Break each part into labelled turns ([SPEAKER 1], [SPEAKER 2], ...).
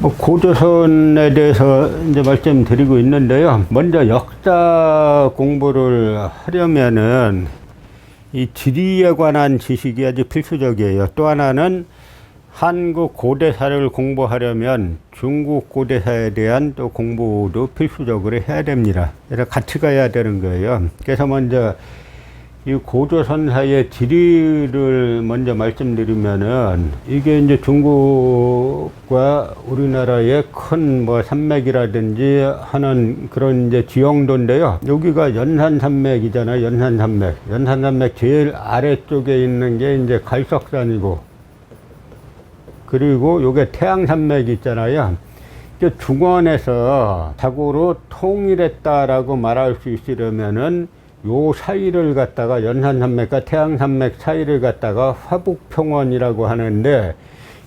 [SPEAKER 1] 고조선에 대해서 이제 말씀드리고 있는데요. 먼저 역사 공부를 하려면은 이 지리에 관한 지식이 아주 필수적이에요. 또 하나는 한국 고대사를 공부하려면 중국 고대사에 대한 또 공부도 필수적으로 해야 됩니다. 그래서 같이 가야 되는 거예요. 그래서 먼저 이 고조선사의 지리를 먼저 말씀드리면은, 이게 이제 중국과 우리나라의 큰 산맥이라든지 하는 그런 이제 지형도인데요. 여기가 연산산맥이잖아요. 연산산맥. 연산산맥 제일 아래쪽에 있는 게 이제 갈석산이고, 그리고 요게 태양산맥이 있잖아요. 중원에서 자고로 통일했다라고 말할 수 있으려면은 요 사이를 갖다가 연산산맥과 태양산맥 사이를 갖다가 화북평원이라고 하는데,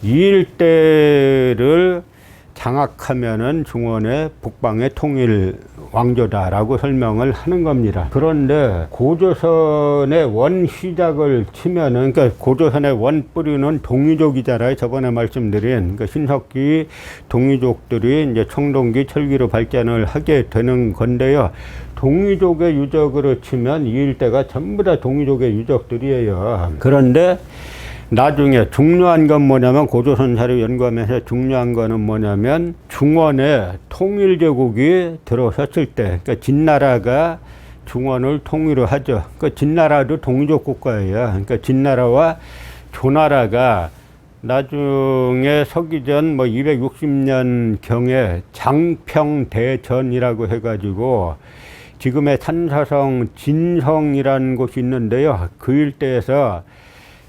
[SPEAKER 1] 이 일대를 장악하면은 중원의 북방의 통일 왕조다라고 설명을 하는 겁니다. 그런데 고조선의 원 시작을 치면은, 그러니까 고조선의 원 뿌리는 동이족이잖아요. 저번에 말씀드린 그 신석기 동이족들이 이제 청동기 철기로 발전을 하게 되는 건데요. 동이족의 유적으로 치면 이 일대가 전부 다 동이족의 유적들이에요. 그런데 나중에 중요한 건 뭐냐면, 고조선사를 연구하면서 중요한 거는 뭐냐면, 중원에 통일제국이 들어섰을 때, 그러니까 진나라가 중원을 통일을 하죠. 그 진나라도 동이족 국가예요. 그러니까 진나라와 조나라가 나중에 서기전 260년 경에 장평대전이라고 해가지고 지금의 산사성 진성이라는 곳이 있는데요. 그 일대에서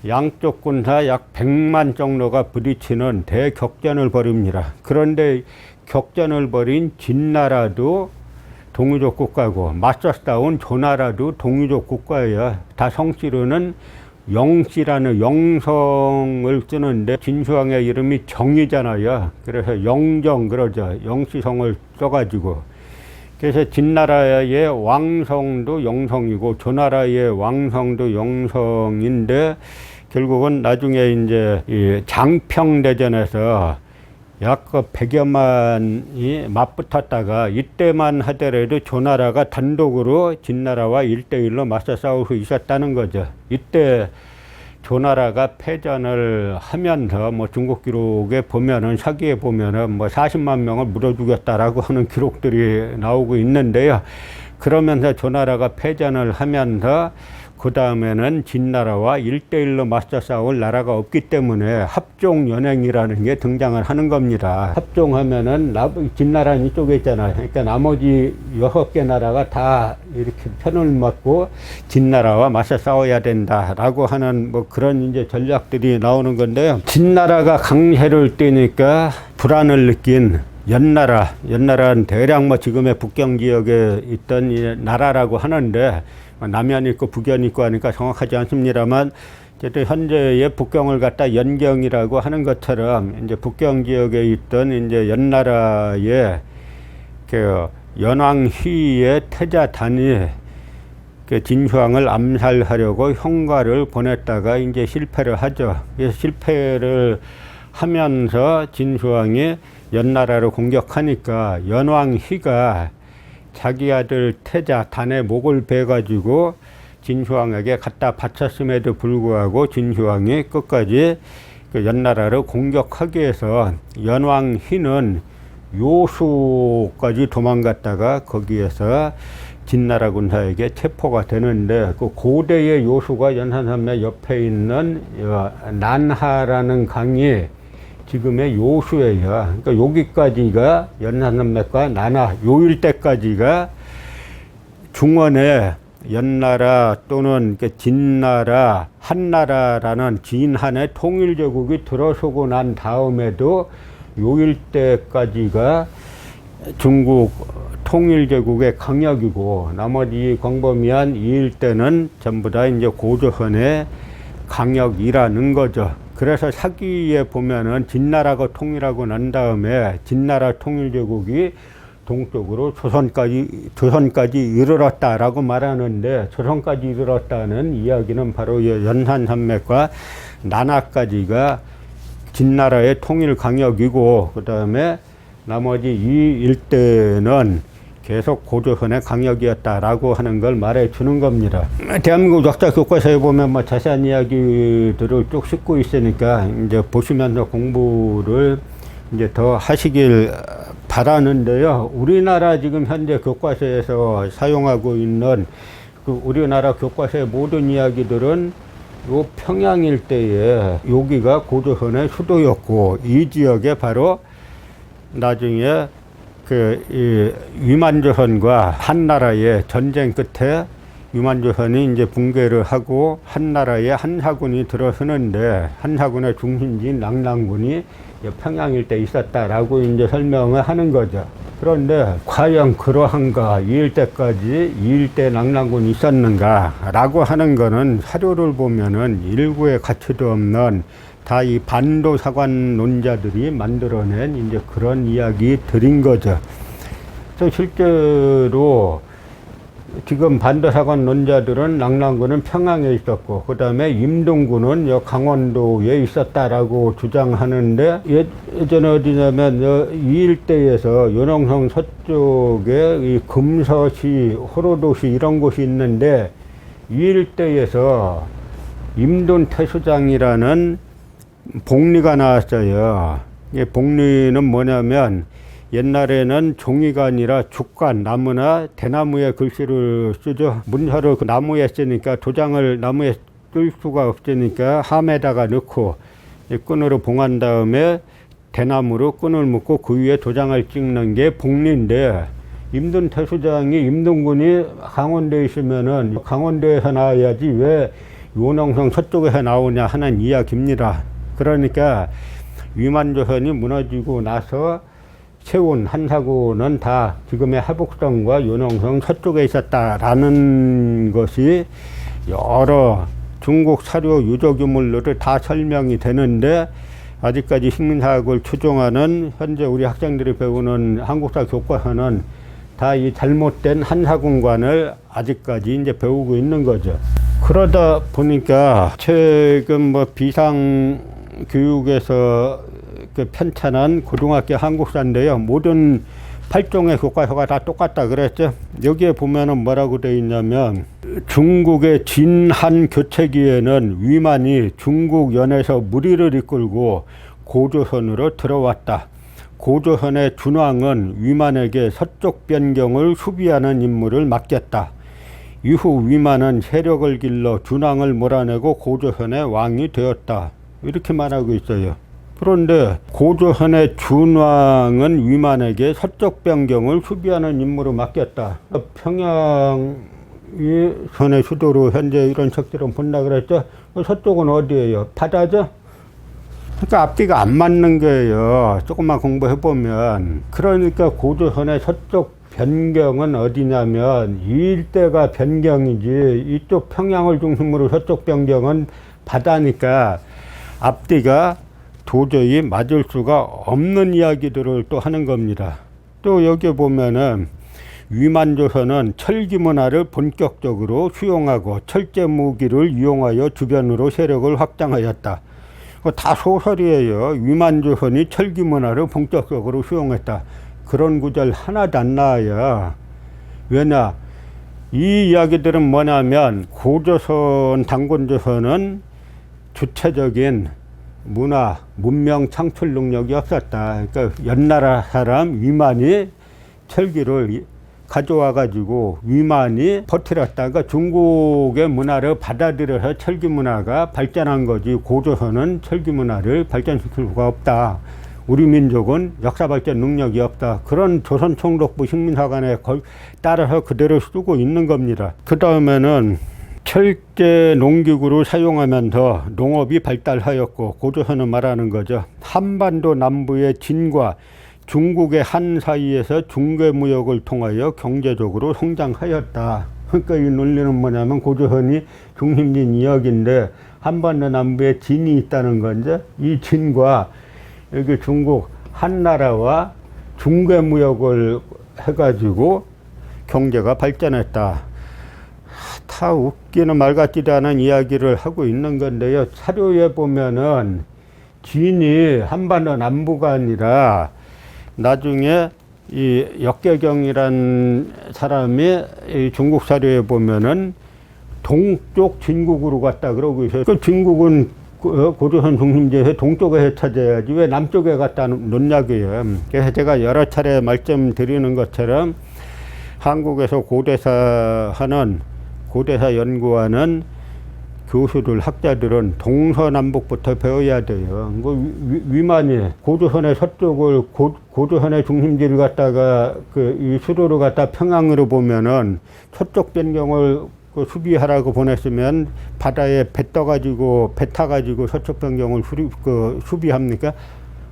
[SPEAKER 1] 양쪽 군사 약 100만 정도가 부딪히는 대격전을 벌입니다. 그런데 격전을 벌인 진나라도 동이족 국가고, 맞서 싸운 조나라도 동이족 국가예요. 다 성씨로는 영씨라는 영성을 쓰는데, 진수왕의 이름이 정이잖아요. 그래서 영정 그러죠. 영씨성을 써가지고. 그래서 진나라의 왕성도 영성이고 조나라의 왕성도 영성인데, 결국은 나중에 이제 이 장평대전에서 약 100여만이 맞붙었다가, 이때만 하더라도 조나라가 단독으로 진나라와 1대1로 맞서 싸울 수 있었다는 거죠. 이때 조나라가 패전을 하면서 중국 기록에 보면은, 사기에 보면은 40만 명을 물어 죽였다라고 하는 기록들이 나오고 있는데요. 그러면서 조나라가 패전을 하면서 그 다음에는 진나라와 1대1로 맞서 싸울 나라가 없기 때문에 합종연행이라는 게 등장을 하는 겁니다. 합종하면은 진나라는 이쪽에 있잖아요. 그러니까 나머지 6개 나라가 다 이렇게 편을 맞고 진나라와 맞서 싸워야 된다라고 하는 그런 이제 전략들이 나오는 건데요. 진나라가 강세를 띠니까 불안을 느낀 연나라는 대략 지금의 북경 지역에 있던 이 나라라고 하는데, 남연이 있고 북연이 있고 하니까 정확하지 않습니다만, 어쨌든 현재의 북경을 갖다 연경이라고 하는 것처럼, 이제 북경 지역에 있던 이제 연나라의 그 연왕희의 태자단이 그 진휴왕을 암살하려고 형과를 보냈다가 이제 실패를 하죠. 그래서 실패를 하면서 진휴왕이 연나라를 공격하니까 연왕희가 자기 아들 태자 단의 목을 베가지고 진휴왕에게 갖다 바쳤음에도 불구하고 진휴왕이 끝까지 그 연나라를 공격하기 위해서 연왕희는 요수까지 도망갔다가 거기에서 진나라 군사에게 체포가 되는데, 그 고대의 요수가 연산산맥 옆에 있는 난하라는 강이 지금의 요수예요. 그러니까 여기까지가 연산산맥과 난하 요 일대까지가 중원에 연나라 또는 진나라, 한나라라는 진한의 통일제국이 들어서고 난 다음에도 요 일대까지가 중국 통일제국의 강역이고, 나머지 광범위한 이 일대는 전부 다 이제 고조선의 강역이라는 거죠. 그래서 사기에 보면은 진나라가 통일하고 난 다음에 진나라 통일제국이 동쪽으로 조선까지 이르렀다라고 말하는데, 조선까지 이르렀다는 이야기는 바로 연산산맥과 난하까지가 진나라의 통일 강역이고, 그 다음에 나머지 이 일대는 계속 고조선의 강역이었다라고 하는 걸 말해 주는 겁니다. 대한민국 역사 교과서에 보면 뭐 자세한 이야기들을 쭉 싣고 있으니까 이제 보시면서 공부를 이제 더 하시길 바라는데요. 우리나라 지금 현재 교과서에서 사용하고 있는 그 우리나라 교과서의 모든 이야기들은 요 평양 일대에 여기가 고조선의 수도였고, 이 지역에 바로 나중에 이 위만조선과 한나라의 전쟁 끝에 위만조선이 이제 붕괴를 하고 한나라의 한사군이 들어서는데, 한사군의 중심지인 낙랑군이 평양 일대에 있었다라고 이제 설명을 하는 거죠. 그런데 과연 그러한가, 이 일대까지 이 일대 낙랑군이 있었는가라고 하는 거는 사료를 보면은 일부의 가치도 없는 다 이 반도사관 논자들이 만들어낸 이제 그런 이야기들인 거죠. 그래서 실제로 지금 반도사관 논자들은 낙랑군은 평양에 있었고, 그 다음에 임동군은 강원도에 있었다라고 주장하는데, 예전에 어디냐면 이 일대에서 연홍성 서쪽에 이 금서시, 호로도시 이런 곳이 있는데, 이 일대에서 임돈태수장이라는 복리가 나왔어요. 이 복리는 뭐냐면 옛날에는 종이가 아니라 죽간, 나무나 대나무에 글씨를 쓰죠. 문서를 그 나무에 쓰니까 도장을 나무에 쓸 수가 없으니까 함에다가 넣고 끈으로 봉한 다음에 대나무로 끈을 묶고 그 위에 도장을 찍는 게 복리인데, 임돈태수장이 임동군이 강원도에 있으면은 강원도에서 나와야지 왜 연홍성 서쪽에서 나오냐 하는 이야기입니다. 그러니까 위만조선이 무너지고 나서 세운 한사군은 다 지금의 하북성과 연홍성 서쪽에 있었다라는 것이 여러 중국 사료 유적 유물로도 다 설명이 되는데, 아직까지 식민사학을 추종하는 현재 우리 학생들이 배우는 한국사 교과서는 다 이 잘못된 한사군관을 아직까지 이제 배우고 있는 거죠. 그러다 보니까 최근 뭐 비상 교육에서 그 편찬한 고등학교 한국사인데요. 모든 8종의 교과서가 다 똑같다 그랬죠. 여기에 보면은 뭐라고 되어 있냐면, 중국의 진한 교체기에는 위만이 중국 연에서 무리를 이끌고 고조선으로 들어왔다. 고조선의 준왕은 위만에게 서쪽 변경을 수비하는 임무를 맡겼다. 이후 위만은 세력을 길러 준왕을 몰아내고 고조선의 왕이 되었다. 이렇게 말하고 있어요. 그런데 고조선의 준왕은 위만에게 서쪽 변경을 수비하는 임무를 맡겼다. 평양이 선의 수도로 현재 이런 책들은 본다 그랬죠. 서쪽은 어디예요? 바다죠? 그러니까 앞뒤가 안 맞는 거예요. 조금만 공부해보면. 그러니까 고조선의 서쪽 변경은 어디냐면 이 일대가 변경이지, 이쪽 평양을 중심으로 서쪽 변경은 바다니까 앞뒤가 도저히 맞을 수가 없는 이야기들을 또 하는 겁니다. 또 여기 보면은 위만조선은 철기 문화를 본격적으로 수용하고 철제 무기를 이용하여 주변으로 세력을 확장하였다. 다 소설이에요. 위만조선이 철기 문화를 본격적으로 수용했다. 그런 구절 하나도 안 나와요. 왜냐? 이 이야기들은 뭐냐면 고조선, 단곤조선은 주체적인 문화, 문명 창출 능력이 없었다. 그러니까 연나라 사람 위만이 철기를 가져와 가지고 위만이 퍼뜨렸다가 중국의 문화를 받아들여서 철기 문화가 발전한 거지, 고조선은 철기 문화를 발전시킬 수가 없다. 우리 민족은 역사 발전 능력이 없다. 그런 조선총독부 식민사관에 따라서 그대로 쓰고 있는 겁니다. 그 다음에는 철제 농기구를 사용하면서 농업이 발달하였고, 고조선은 말하는 거죠. 한반도 남부의 진과 중국의 한 사이에서 중개무역을 통하여 경제적으로 성장하였다. 그러니까 이 논리는 뭐냐면 고조선이 중심진 이역인데 한반도 남부에 진이 있다는 건데, 이 진과 여기 중국 한나라와 중개무역을 해가지고 경제가 발전했다. 다 웃기는 말 같지도 않은 이야기를 하고 있는 건데요. 사료에 보면은 진이 한반도 남부가 아니라 나중에 이 역계경이란 사람이 이 중국 사료에 보면은 동쪽 진국으로 갔다 그러고 있어요. 그 진국은 고조선 중심지에서 동쪽에서 찾아야지 왜 남쪽에 갔다 놓냐고요. 그래서 제가 여러 차례 말씀드리는 것처럼 한국에서 고대사 연구하는 교수들, 학자들은 동서남북부터 배워야 돼요. 위만이 고조선의 서쪽을 고조선의 중심지를 갖다가 이 수도를 갖다 평양으로 보면은 서쪽 변경을 수비하라고 보냈으면 바다에 배 타가지고 서쪽 변경을 수비합니까?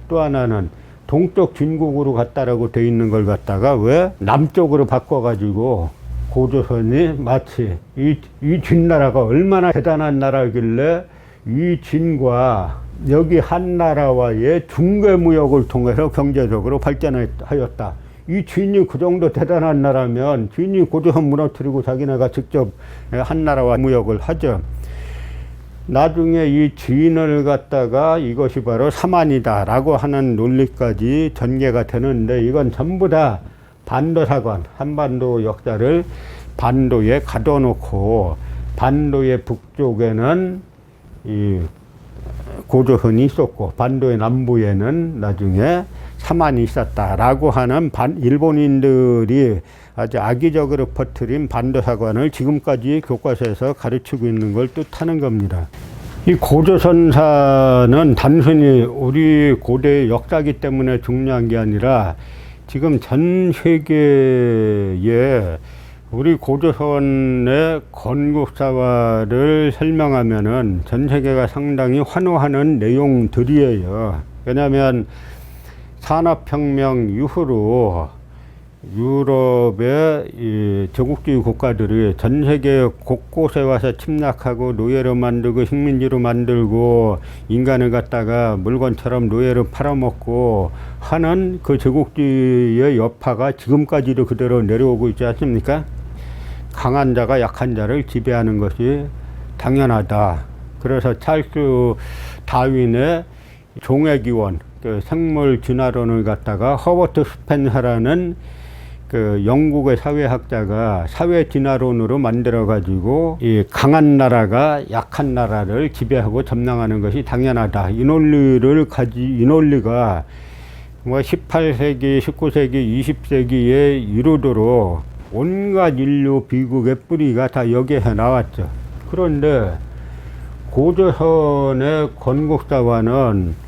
[SPEAKER 1] 또 하나는 동쪽 진국으로 갔다라고 돼 있는 걸 갖다가 왜 남쪽으로 바꿔가지고 고조선이 마치 이 진나라가 얼마나 대단한 나라길래 이 진과 여기 한나라와의 중개무역을 통해서 경제적으로 발전하였다. 이 진이 그 정도 대단한 나라면 진이 고조선 무너뜨리고 자기네가 직접 한나라와 무역을 하죠. 나중에 이 진을 갖다가 이것이 바로 사만이다 라고 하는 논리까지 전개가 되는데 이건 전부 다 반도사관, 한반도 역사를 반도에 가둬놓고 반도의 북쪽에는 이 고조선이 있었고 반도의 남부에는 나중에 사만이 있었다라고 하는 일본인들이 아주 악의적으로 퍼뜨린 반도사관을 지금까지 교과서에서 가르치고 있는 걸 뜻하는 겁니다. 이 고조선사는 단순히 우리 고대 역사기 때문에 중요한 게 아니라 지금 전 세계에 우리 고조선의 건국사화를 설명하면은 전 세계가 상당히 환호하는 내용들이에요. 왜냐하면 산업혁명 이후로 유럽의 이 제국주의 국가들이 전 세계 곳곳에 와서 침략하고 노예로 만들고 식민지로 만들고 인간을 갖다가 물건처럼 노예로 팔아먹고 하는 그 제국주의의 여파가 지금까지도 그대로 내려오고 있지 않습니까? 강한 자가 약한 자를 지배하는 것이 당연하다. 그래서 찰스 다윈의 종의기원, 그 생물 진화론을 갖다가 허버트 스펜서라는 그 영국의 사회학자가 사회 진화론으로 만들어 가지고 이 강한 나라가 약한 나라를 지배하고 점령하는 것이 당연하다. 이 논리가 뭐 18세기, 19세기, 20세기에 이르도록 온갖 인류 비극의 뿌리가 다 여기에 나왔죠. 그런데 고조선의 건국사화는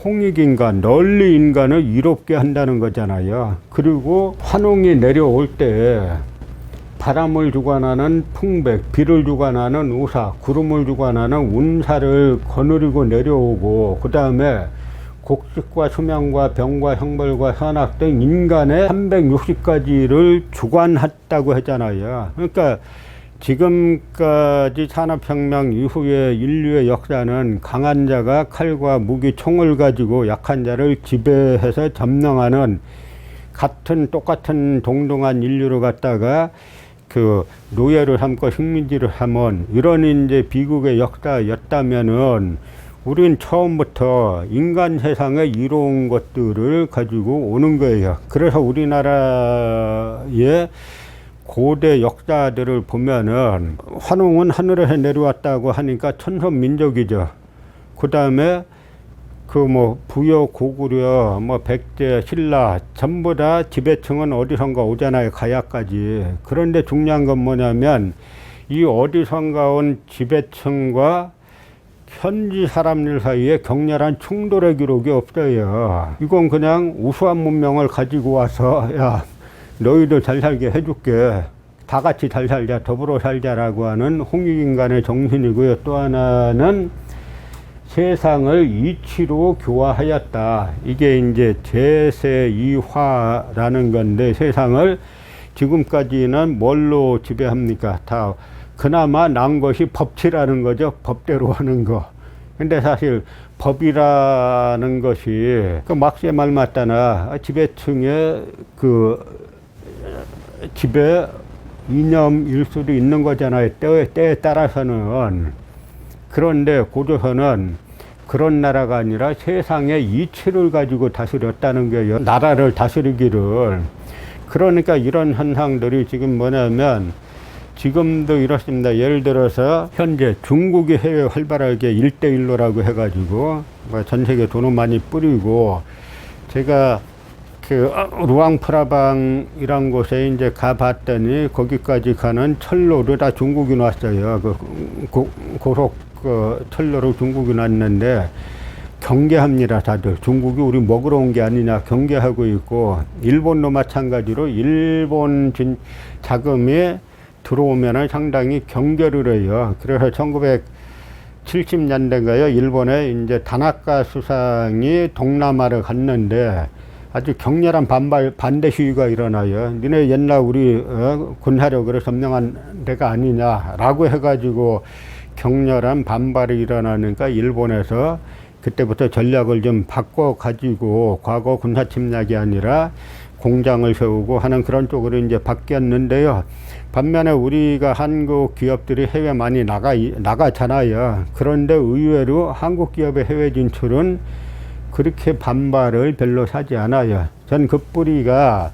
[SPEAKER 1] 홍익인간, 널리 인간을 이롭게 한다는 거잖아요. 그리고 환웅이 내려올 때 바람을 주관하는 풍백, 비를 주관하는 우사, 구름을 주관하는 운사를 거느리고 내려오고 그 다음에 곡식과 수명과 병과 형벌과 선악 등 인간의 360가지를 주관했다고 했잖아요. 그러니까 지금까지 산업혁명 이후에 인류의 역사는 강한 자가 칼과 무기, 총을 가지고 약한 자를 지배해서 점령하는 똑같은 동등한 인류를 갖다가 그 노예를 삼고 식민지를 하면 이런 이제 비극의 역사였다면은 우린 처음부터 인간 세상에 이로운 것들을 가지고 오는 거예요. 그래서 우리나라의 고대 역사들을 보면은 환웅은 하늘에서 내려왔다고 하니까 천선민족이죠. 그 다음에 그 뭐 부여, 고구려, 뭐 백제, 신라 전부 다 지배층은 어디선가 오잖아요. 가야까지. 그런데 중요한 건 뭐냐면 이 어디선가 온 지배층과 현지 사람들 사이에 격렬한 충돌의 기록이 없어요. 이건 그냥 우수한 문명을 가지고 와서 야 너희들 잘 살게 해줄게. 다 같이 잘 살자, 더불어 살자라고 하는 홍익인간의 정신이고요. 또 하나는 세상을 이치로 교화하였다. 이게 이제 제세이화라는 건데 세상을 지금까지는 뭘로 지배합니까? 다 그나마 난 것이 법치라는 거죠. 법대로 하는 거. 근데 사실 법이라는 것이 그 막시의 말 맞다나 지배층의 그 지배 이념일 수도 있는 거잖아요. 때에 따라서는. 그런데 고조선은 그런 나라가 아니라 세상의 이치를 가지고 다스렸다는 거예요. 나라를 다스리기를. 그러니까 이런 현상들이 지금 뭐냐면 지금도 이렇습니다. 예를 들어서 현재 중국이 해외 활발하게 1대1로라고 해가지고 전 세계 돈을 많이 뿌리고, 제가 그 루앙프라방이란 곳에 이제 가봤더니 거기까지 가는 철로를 다 중국이 놨어요. 고속 철로로 중국이 놨는데 경계합니다. 다들 중국이 우리 먹으러 온 게 아니냐 경계하고 있고, 일본도 마찬가지로 일본 자금이 들어오면은 상당히 경계를 해요. 그래서 1970년대인가요? 일본에 이제 다나카 수상이 동남아를 갔는데 아주 격렬한 반대 시위가 일어나요. 니네 옛날 우리 군사력으로 점령한 데가 아니냐라고 해가지고 격렬한 반발이 일어나니까 일본에서 그때부터 전략을 좀 바꿔가지고 과거 군사 침략이 아니라 공장을 세우고 하는 그런 쪽으로 이제 바뀌었는데요. 반면에 우리가 한국 기업들이 해외 많이 나가잖아요. 그런데 의외로 한국 기업의 해외 진출은 그렇게 반발을 별로 사지 않아요. 전 그 뿌리가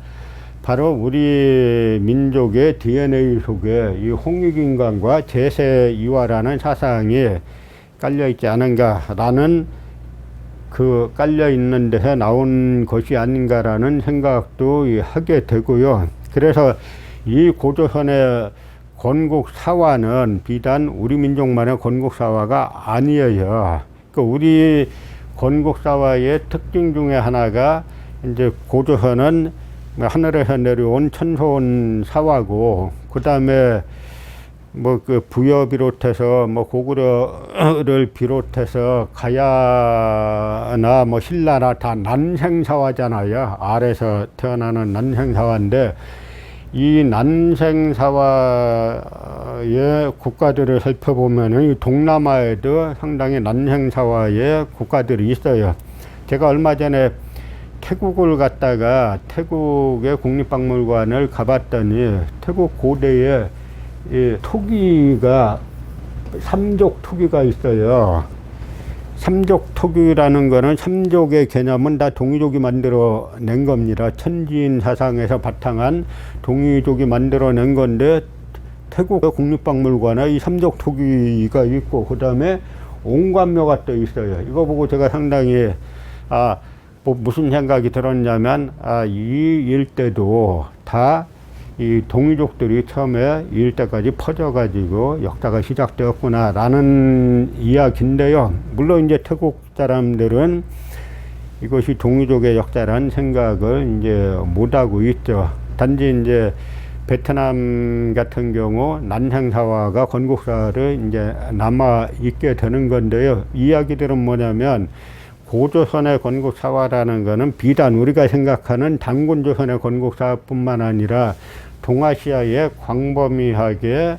[SPEAKER 1] 바로 우리 민족의 DNA 속에 이 홍익인간과 제세이화라는 사상이 깔려 있지 않은가라는, 그 깔려 있는 데서 나온 것이 아닌가라는 생각도 하게 되고요. 그래서 이 고조선의 건국사화는 비단 우리 민족만의 건국사화가 아니에요. 그 우리 건국사화의 특징 중에 하나가 이제 고조선은 하늘에서 내려온 천소원 사화고, 그 다음에 뭐 그 부여 비롯해서 뭐 고구려를 비롯해서 가야나 뭐 신라나 다 난생사화잖아요. 알에서 태어나는 난생사화인데, 이 난생사화의 국가들을 살펴보면은 이 동남아에도 상당히 난생사화의 국가들이 있어요. 제가 얼마 전에 태국을 갔다가 태국의 국립박물관을 가봤더니 태국 고대에 이 토기가 삼족 토기가 있어요. 삼족 토기라는 거는 삼족의 개념은 다 동이족이 만들어 낸 겁니다. 천지인 사상에서 바탕한 동이족이 만들어 낸 건데, 태국 국립박물관에 이 삼족 토기가 있고 그 다음에 옹관묘가 또 있어요. 이거 보고 제가 상당히 뭐 무슨 생각이 들었냐면 이 일대도 다 이 동이족들이 처음에 이 일대까지 퍼져가지고 역사가 시작되었구나라는 이야기인데요. 물론 이제 태국 사람들은 이것이 동이족의 역사라는 생각을 이제 못하고 있죠. 단지 이제 베트남 같은 경우 난생사화가 건국사를 이제 남아 있게 되는 건데요. 이야기들은 뭐냐면 고조선의 건국사화라는 것은 비단 우리가 생각하는 단군조선의 건국사뿐만 아니라 동아시아에 광범위하게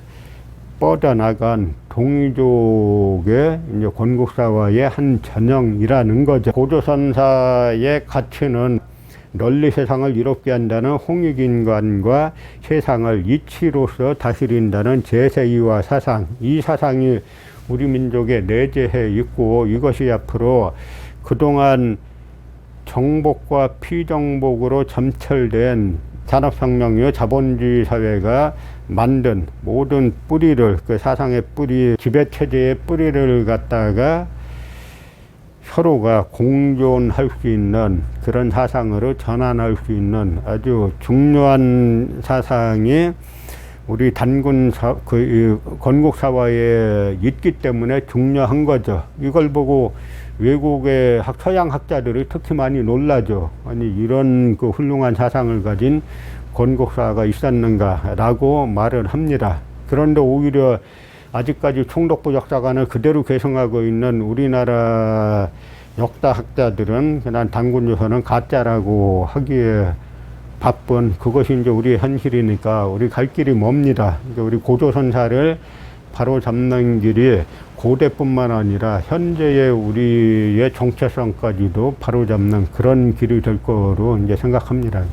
[SPEAKER 1] 뻗어나간 동이족의 이제 건국사화의 한 전형이라는 거죠. 고조선사의 가치는 널리 세상을 이롭게 한다는 홍익인간과 세상을 이치로서 다스린다는 제세이화 사상, 이 사상이 우리 민족에 내재해 있고, 이것이 앞으로 그동안 정복과 피정복으로 점철된 산업혁명이요 자본주의 사회가 만든 모든 뿌리를, 그 사상의 뿌리, 지배체제의 뿌리를 갖다가 서로가 공존할 수 있는 그런 사상으로 전환할 수 있는 아주 중요한 사상이 우리 건국사화에 있기 때문에 중요한 거죠. 이걸 보고 외국의 서양 학자들이 특히 많이 놀라죠. 아니 이런 그 훌륭한 사상을 가진 건국사가 있었는가라고 말을 합니다. 그런데 오히려 아직까지 총독부 역사관을 그대로 계승하고 있는 우리나라 역사학자들은 그냥 단군조선은 가짜라고 하기에 바쁜, 그것이 이제 우리의 현실이니까 우리 갈 길이 멉니다. 우리 고조선사를 바로 잡는 길이 고대뿐만 아니라 현재의 우리의 정체성까지도 바로 잡는 그런 길이 될 거로 이제 생각합니다.